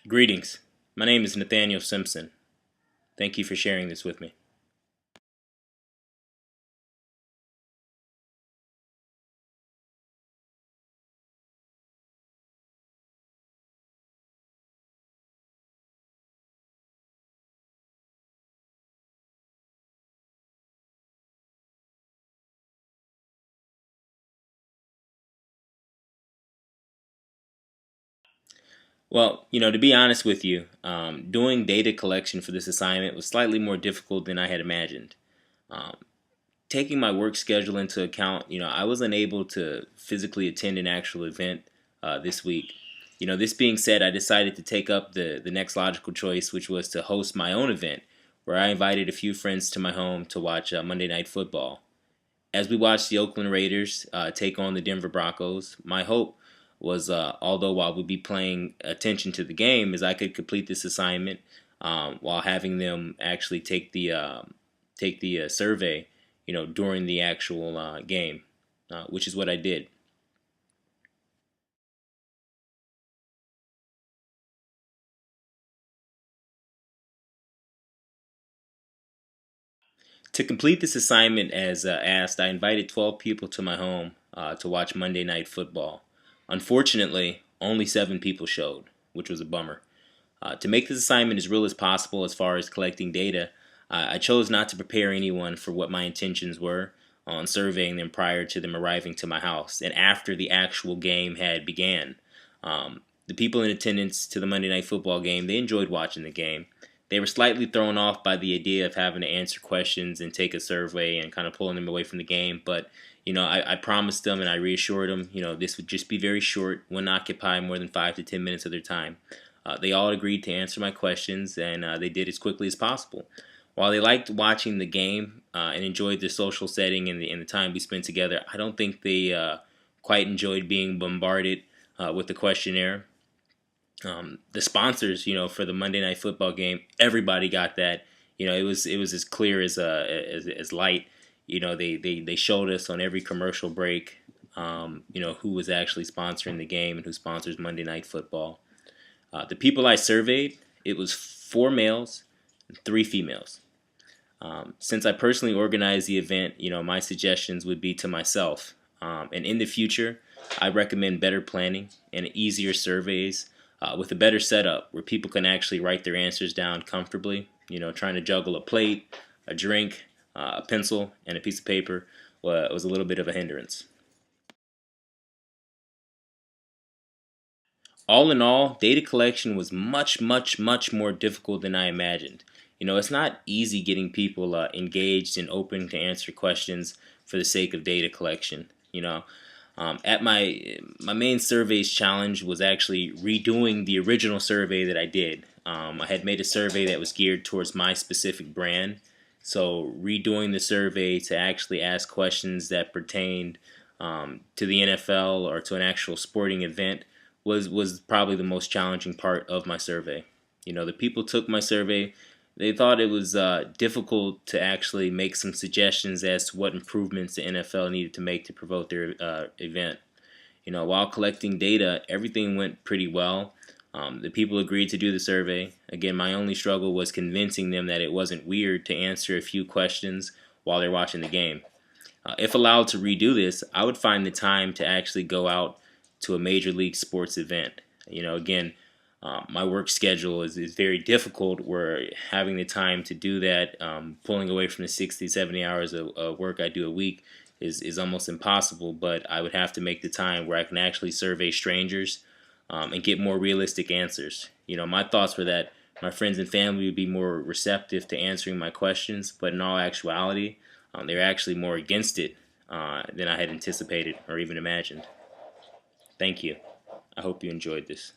Greetings. My name is Nathaniel Simpson. Thank you for sharing this with me. Well, to be honest with you, doing data collection for this assignment was slightly more difficult than I had imagined. Um, Taking my work schedule into account, I was unable to physically attend an actual event this week. This being said, I decided to take up the next logical choice, which was to host my own event, where I invited a few friends to my home to watch Monday Night Football. As we watched the Oakland Raiders take on the Denver Broncos, my hope was, although while we'd be paying attention to the game, is I could complete this assignment while having them actually take the survey, during the actual game, which is what I did. To complete this assignment as asked, I invited 12 people to my home to watch Monday Night Football. Unfortunately, only 7 people showed, which was a bummer. To make this assignment as real as possible as far as collecting data, I chose not to prepare anyone for what my intentions were on surveying them prior to them arriving to my house and after the actual game had began. The people in attendance to the Monday Night Football game, they enjoyed watching the game. They were slightly thrown off by the idea of having to answer questions and take a survey and kind of pulling them away from the game. But, I promised them and I reassured them, this would just be very short, wouldn't occupy more than 5 to 10 minutes of their time. They all agreed to answer my questions, and they did as quickly as possible. While they liked watching the game and enjoyed the social setting and the time we spent together, I don't think they quite enjoyed being bombarded with the questionnaire. The sponsors, for the Monday Night Football game, everybody got that. It was as clear as light. They showed us on every commercial break, who was actually sponsoring the game and who sponsors Monday Night Football. The people I surveyed, it was 4 males and 3 females. Since I personally organized the event, my suggestions would be to myself. And in the future, I recommend better planning and easier surveys with a better setup where people can actually write their answers down comfortably. Trying to juggle a plate, a drink, a pencil, and a piece of paper was a little bit of a hindrance. All in all, data collection was much, much, much more difficult than I imagined. It's not easy getting people engaged and open to answer questions for the sake of data collection. At my main surveys challenge was actually redoing the original survey that I did. I had made a survey that was geared towards my specific brand, so redoing the survey to actually ask questions that pertained to the NFL or to an actual sporting event was probably the most challenging part of my survey. The people took my survey. They thought it was difficult to actually make some suggestions as to what improvements the NFL needed to make to promote their event. While collecting data, everything went pretty well. The people agreed to do the survey. Again, my only struggle was convincing them that it wasn't weird to answer a few questions while they're watching the game. If allowed to redo this, I would find the time to actually go out to a major league sports event. Again, my work schedule is very difficult. Where having the time to do that, pulling away from the 60, 70 hours of work I do a week is almost impossible. But I would have to make the time where I can actually survey strangers and get more realistic answers. My thoughts were that my friends and family would be more receptive to answering my questions, but in all actuality, they're actually more against it than I had anticipated or even imagined. Thank you. I hope you enjoyed this.